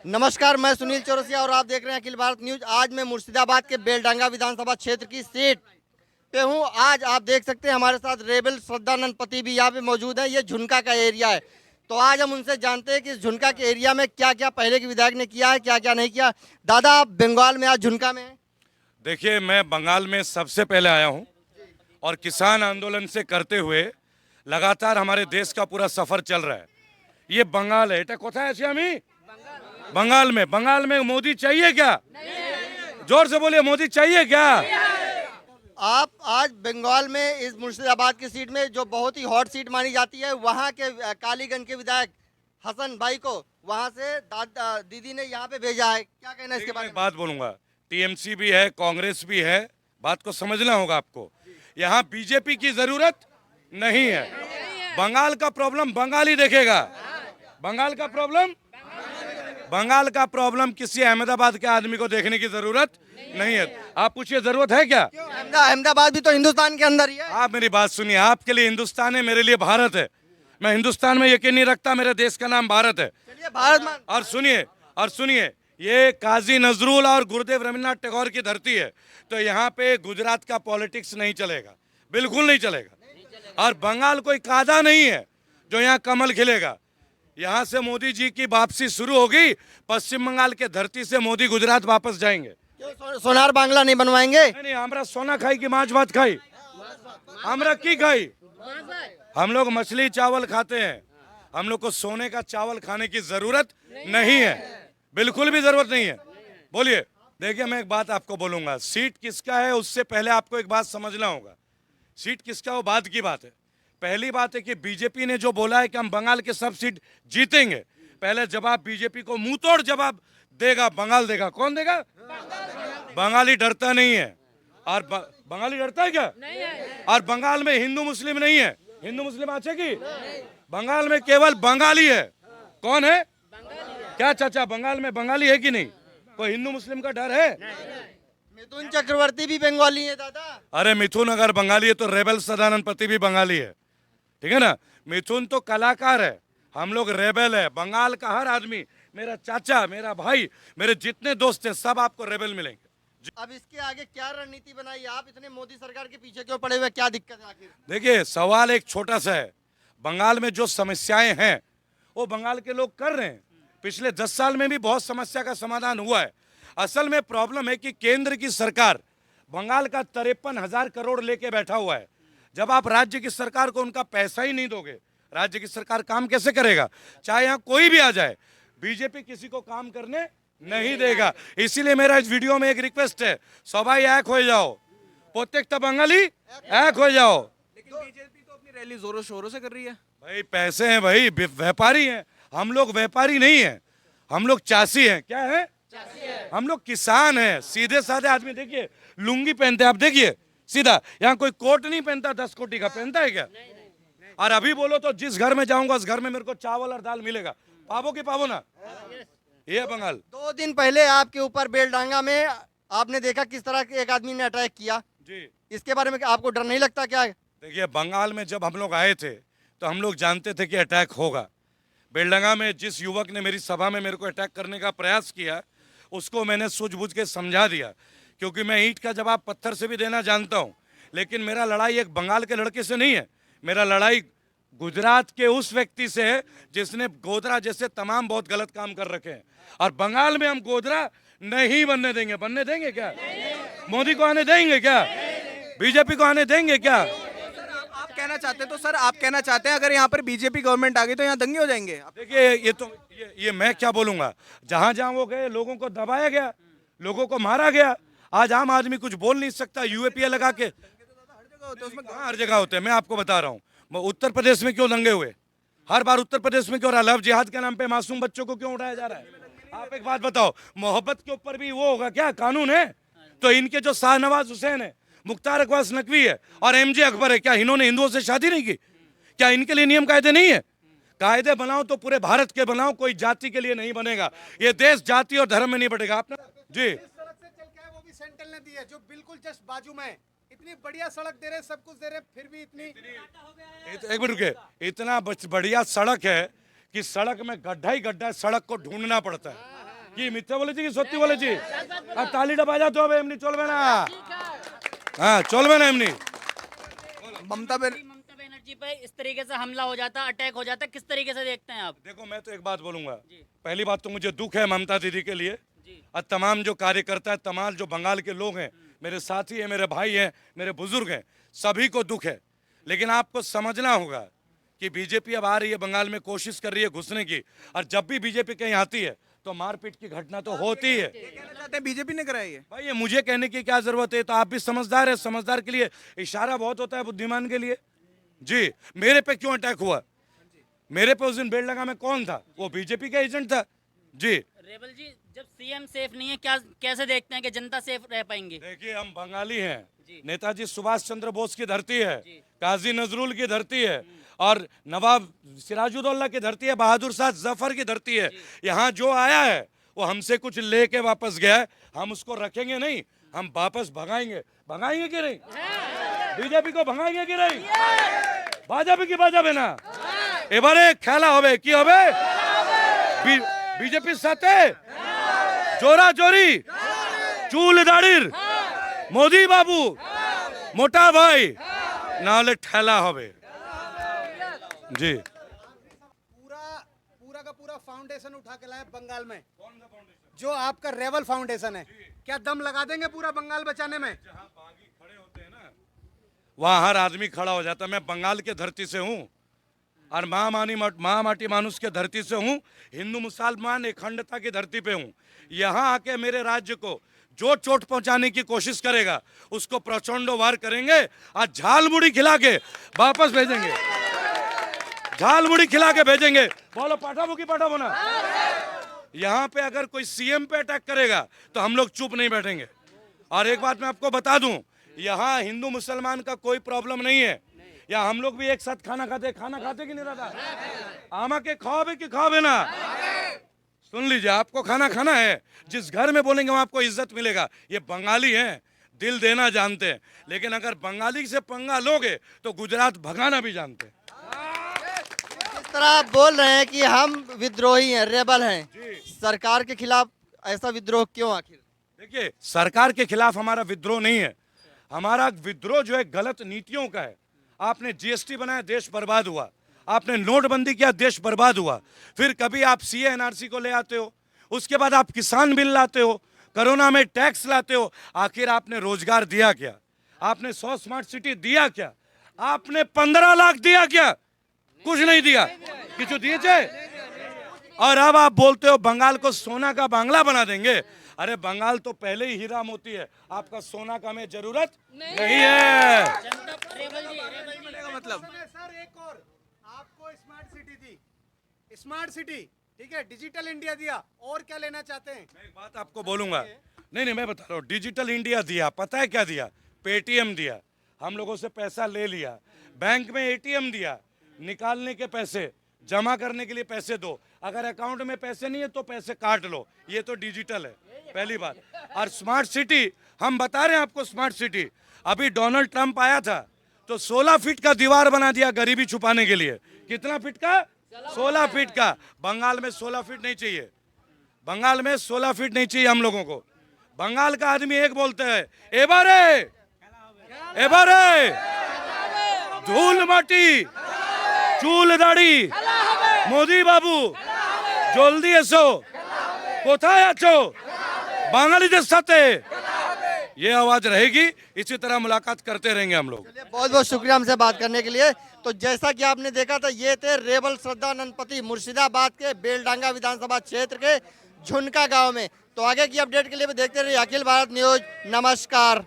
नमस्कार, मैं सुनील चौरसिया और आप देख रहे हैं अखिल भारत न्यूज। आज मैं मुर्शिदाबाद के बेलडांगा विधानसभा क्षेत्र की सीट पे हूँ। आज आप देख सकते हैं हमारे साथ रेबल श्रद्धानंद पति भी यहाँ पे मौजूद है। ये झुनका का एरिया है, तो आज हम उनसे जानते हैं कि इस झुनका के एरिया में क्या क्या पहले के विधायक ने किया है, क्या क्या नहीं किया। दादा, आप बंगाल में आज झुनका में हैं। देखिए, मैं बंगाल में सबसे पहले आया हूँ और किसान आंदोलन से करते हुए लगातार हमारे देश का पूरा सफर चल रहा है। ये बंगाल है, कोथा है श्यामी? बंगाल में मोदी चाहिए क्या? जोर से बोलिए, मोदी चाहिए क्या? आप आज बंगाल में इस मुर्शिदाबाद की सीट में जो बहुत ही हॉट सीट मानी जाती है, वहाँ के कालीगंज के विधायक हसन भाई को वहाँ से दीदी ने यहाँ पे भेजा है। क्या कहना है इसके बारे में? बात बोलूंगा, टीएमसी भी है, कांग्रेस भी है, बात को समझना होगा आपको। यहाँ बीजेपी की जरूरत नहीं है। बंगाल का प्रॉब्लम बंगाली देखेगा। बंगाल का प्रॉब्लम किसी अहमदाबाद के आदमी को देखने की जरूरत नहीं है। आप पूछिए, जरूरत है क्या? अहमदाबाद भी तो हिंदुस्तान के अंदर ही है। आप मेरी बात सुनिए, आपके लिए हिंदुस्तान है, मेरे लिए भारत है। मैं हिंदुस्तान में यकीन नहीं रखता, मेरे देश का नाम भारत है। चलिए भारत मान। और सुनिए, ये काजी नजरुल और गुरुदेव रवींद्रनाथ टैगोर की धरती है, तो यहाँ पे गुजरात का पॉलिटिक्स नहीं चलेगा, बिल्कुल नहीं चलेगा। और बंगाल कोई कायदा नहीं है जो यहाँ कमल खिलेगा। यहाँ से मोदी जी की वापसी शुरू होगी, पश्चिम बंगाल के धरती से मोदी गुजरात वापस जाएंगे। सोनार बांग्ला नहीं बनवाएंगे? नहीं, हमरा सोना खाई की माछ भात खाई, हमरा की खाई। हम लोग मछली चावल खाते हैं, हम लोग को सोने का चावल खाने की जरूरत नहीं है, बिल्कुल भी जरूरत नहीं है। बोलिए, देखिए मैं एक बात आपको बोलूंगा, सीट किसका है उससे पहले आपको एक बात समझना होगा। सीट किसका वो बाद की बात है। पहली बात है कि बीजेपी ने जो बोला है कि हम बंगाल के सब सीट जीतेंगे, पहले जवाब बीजेपी को मुंह तोड़ जवाब देगा बंगाल देगा। कौन देगा? बंगाली डरता नहीं है। और बंगाली डरता है क्या? नहीं है। और बंगाल में हिंदू मुस्लिम नहीं है, हिंदू मुस्लिम अच्छे की बंगाल में केवल बंगाली है। कौन है? क्या चाचा, बंगाल में बंगाली है कि नहीं? कोई हिंदू मुस्लिम का डर है? मिथुन चक्रवर्ती भी बंगाली है दादा। अरे मिथुन अगर बंगाली है तो रेबल सदानंद पति भी बंगाली है, ठीक है ना। मिथुन तो कलाकार है, हम लोग रेबल है। बंगाल का हर आदमी, मेरा चाचा, मेरा भाई, मेरे जितने दोस्त हैं, सब आपको रेबल मिलेंगे। अब इसके आगे क्या रणनीति बनाई आप? इतने मोदी सरकार के पीछे क्यों पड़े हुए, क्या दिक्कत है आखिर? देखिए, सवाल एक छोटा सा है। बंगाल में जो समस्याएं हैं वो बंगाल के लोग कर रहे हैं। पिछले 10 साल में भी बहुत समस्या का समाधान हुआ है। असल में प्रॉब्लम है कि केंद्र की सरकार बंगाल का 53,000 करोड़ लेके बैठा हुआ है। जब आप राज्य की सरकार को उनका पैसा ही नहीं दोगे, राज्य की सरकार काम कैसे करेगा? चाहे यहाँ कोई भी आ जाए, बीजेपी किसी को काम करने नहीं देगा। इसीलिए मेरा इस वीडियो में एक रिक्वेस्ट है, सबाई एक हो जाओ, प्रत्येक बंगाली एक हो जाओ। लेकिन बीजेपी तो अपनी रैली जोरों शोरों से कर रही है। भाई पैसे हैं, भाई व्यापारी हैं। हम लोग व्यापारी नहीं है, हम लोग चासी हैं। क्या है? हम लोग किसान हैं, सीधे साधे आदमी। देखिए लुंगी पहनते हैं, आप देखिए सीधा। यहाँ कोई कोट नहीं पहनता, 10 कोटी का पहनता है क्या? और अभी बोलो तो जिस घर में जाऊंगा उस घर में मेरे को चावल और दाल मिलेगा। पावो की पावो ना, ये बंगाल। 2 दिन पहले आपके ऊपर बेलडांगा में आपने देखा किस तरह के एक आदमी ने अटैक किया जी। इसके बारे में आपको डर नहीं लगता क्या? देखिए, बंगाल में जब हम लोग आए थे तो हम लोग जानते थे कि अटैक होगा। बेलडंगा में जिस युवक ने मेरी सभा में मेरे को अटैक करने का प्रयास किया, उसको मैंने सूझबूझ के समझा दिया, क्योंकि मैं ईंट का जवाब पत्थर से भी देना जानता हूँ। लेकिन मेरा लड़ाई एक बंगाल के लड़के से नहीं है, मेरा लड़ाई गुजरात के उस व्यक्ति से है जिसने गोधरा जैसे तमाम बहुत गलत काम कर रखे हैं। और बंगाल में हम गोधरा नहीं बनने देंगे। बनने देंगे क्या? मोदी को आने देंगे क्या? बीजेपी को आने देंगे क्या? आप कहना चाहते हैं तो सर, आप कहना चाहते हैं अगर यहाँ पर बीजेपी गवर्नमेंट आ गई तो यहाँ दंगे हो जाएंगे? देखिए, ये मैं क्या बोलूंगा। जहां जहां वो गए, लोगों को दबाया गया, लोगों को मारा गया। आज आम आदमी कुछ बोल नहीं सकता, यूएपीए लगा के। हर जगह होते हैं, मैं आपको बता रहा हूँ। उत्तर प्रदेश में क्यों दंगे हुए? हर बार उत्तर प्रदेश में क्यों रहा? लव जिहाद के नाम पे मासूम बच्चों को क्यों उठाया जा रहा है? आप एक बात बताओ, मोहब्बत के ऊपर भी वो होगा क्या? कानून है? तो इनके जो शाहनवाज हुसैन है, मुख्तार अब्बास नकवी है और एमजे अकबर है, क्या इन्होंने हिंदुओं से शादी नहीं की? क्या इनके लिए नियम कायदे नहीं है? कायदे बनाओ तो पूरे भारत के बनाओ, कोई जाति के लिए नहीं बनेगा। ये देश जाति और धर्म में नहीं बढ़ेगा। आपने जी सड़क से चल के आए, वो भी सेंट्रल ने दी है, जो बिल्कुल जस्ट बाजू में। इतनी बढ़िया सड़क दे रहे, सब कुछ दे रहे, फिर भी इतनी एक मिनट रुके। इतना बढ़िया सड़क है कि सड़क में गड्ढा ही गड्ढा है, सड़क को ढूंढना पड़ता है। কি মিথ্যা বলেছি কি সত্যি বলেছি? আর তালিটা বাজাতে হবে, এমনি চলবে না। হ্যাঁ চলবে না এমনি। ममता बनर्जी ममता बनर्जी पे इस तरीके से हमला हो जाता, अटैक हो जाता, किस तरीके से देखते हैं आप? देखो मैं तो एक बात बोलूंगा, पहली बात तो मुझे दुख है ममता दीदी के लिए जी। और तमाम जो कार्यकर्ता है, तमाम जो बंगाल के लोग हैं, मेरे साथी हैं, मेरे भाई हैं, मेरे बुजुर्ग हैं, सभी को दुख है। लेकिन आपको समझना होगा कि बीजेपी अब आ रही है बंगाल में, कोशिश कर रही है घुसने की, और जब भी बीजेपी कहीं आती है तो मारपीट की घटना तो होती है। कहना चाहते हैं बीजेपी ने कराई है। भाई ये मुझे कहने की क्या जरूरत है, तो आप भी समझदार है, समझदार के लिए इशारा बहुत होता है बुद्धिमान के लिए। जी मेरे पे क्यों अटैक हुआ? मेरे पे उस दिन बेलडंगा में कौन था? वो बीजेपी का एजेंट था। जी रेबल जी, जब सीएम सेफ नहीं है, क्या कैसे देखते हैं कि जनता सेफ रह पाएंगी? देखिए हम बंगाली हैं, जी। नेताजी सुभाष चंद्र बोस की धरती है, जी। काजी नजरुल की धरती है, और नवाब सिराजुद्दौला की धरती है, बहादुर शाह जफर की धरती है। यहाँ जो आया है वो हमसे कुछ लेके वापस गया है, हम उसको रखेंगे नहीं, हम वापस भगाएंगे। भगाएंगे कि नहीं? बीजेपी को भगाएंगे कि नहीं? भाजपा की बाजाबे ना এবারে খেলা হবে, কি হবে? বিজেপির সাথে জোরাজোরি, চুল দাড়ির মোদি বাবু, মোটা ভাই, না হলে ঠেলা হবে। জি पूरा पूरा का पूरा फाउंडेशन उठा के लाए बंगाल में, जो आपका रेवल फाउंडेशन है। क्या दम लगा देंगे पूरा बंगाल बचाने में? वहाँ हर आदमी खड़ा हो जाता है। मैं बंगाल के धरती से हूँ और माटी मानुष के धरती से हूँ, हिंदू मुसलमान अखंडता की धरती पे हूँ। यहाँ आके मेरे राज्य को जो चोट पहुंचाने की कोशिश करेगा उसको प्रचंड वार करेंगे और झाल मुड़ी खिला के वापस भेजेंगे। झाल मुड़ी खिला के भेजेंगे। बोलो पाठाबो की पाठाबो ना। यहाँ पे अगर कोई सीएम पे अटैक करेगा तो हम लोग चुप नहीं बैठेंगे। और एक बात मैं आपको बता दूं, यहाँ हिंदू मुसलमान का कोई प्रॉब्लम नहीं है। या हम लोग भी एक साथ खाना खाते कि नहीं रहता? आमा के खाओगे कि खाओगे ना? सुन लीजिए, आपको खाना खाना है, जिस घर में बोलेंगे वहां आपको इज्जत मिलेगा। ये बंगाली हैं, दिल देना जानते हैं, लेकिन अगर बंगाली से पंगा लोगे तो गुजरात भगाना भी जानते हैं। इस तरह आप बोल रहे हैं कि हम विद्रोही हैं, रेबल हैं, सरकार के खिलाफ ऐसा विद्रोह क्यों आखिर? देखिए, सरकार के खिलाफ हमारा विद्रोह नहीं है। हमारा विद्रोह जो है गलत नीतियों का है। आपने जीएसटी बनाया, देश बर्बाद हुआ। आपने नोटबंदी किया, देश बर्बाद हुआ। फिर कभी आप सीए एनआरसी को ले आते हो, उसके बाद आप किसान बिल लाते हो, कोरोना में टैक्स लाते हो। आखिर आपने रोजगार दिया क्या? आपने 100 स्मार्ट सिटी दिया क्या? आपने 15 लाख दिया क्या? कुछ नहीं दिया। किचु दिए थे? और अब आप बोलते हो बंगाल को सोना का बांग्ला बना देंगे। अरे बंगाल तो पहले ही हीरा मोती है, आपका सोना का हमें जरूरत नहीं है। रेबल जी का मतलब सर एक और, आपको स्मार्ट सिटी दी, स्मार्ट सिटी, ठीक है, डिजिटल इंडिया दिया, और क्या लेना चाहते हैं? मैं एक बात आपको बोलूंगा, नहीं मैं बता रहा हूँ। डिजिटल इंडिया दिया, पता है क्या दिया? पेटीएम दिया, हम लोगों से पैसा ले लिया। बैंक में एटीएम दिया, निकालने के पैसे, जमा करने के लिए पैसे दो। अगर अकाउंट में पैसे नहीं है तो पैसे काट लो। ये तो डिजिटल है, पहली बात। और स्मार्ट सिटी, हम बता रहे हैं आपको स्मार्ट सिटी। अभी डोनाल्ड ट्रंप आया था तो 16 फीट का दीवार बना दिया गरीबी छुपाने के लिए। कितना फीट का? 16 फीट का। बंगाल में 16 फीट नहीं चाहिए, बंगाल में 16 फीट नहीं चाहिए हम लोगों को। बंगाल का आदमी एक बोलते हैं, एबारे एबारे, धूल माटी, चूल दाढ़ी, मोदी बाबू जल्दी एसो, कोथाय आछो, बांगालीদের साथे। ये आवाज रहेगी। इसी तरह मुलाकात करते रहेंगे हम लोग। बहुत बहुत शुक्रिया हमसे बात करने के लिए। तो जैसा कि आपने देखा था, ये थे रेबल श्रद्धानंद पति मुर्शिदाबाद के बेलडांगा विधानसभा क्षेत्र के झुनका गांव में। तो आगे की अपडेट के लिए देखते रहिए अखिल भारत न्यूज। नमस्कार।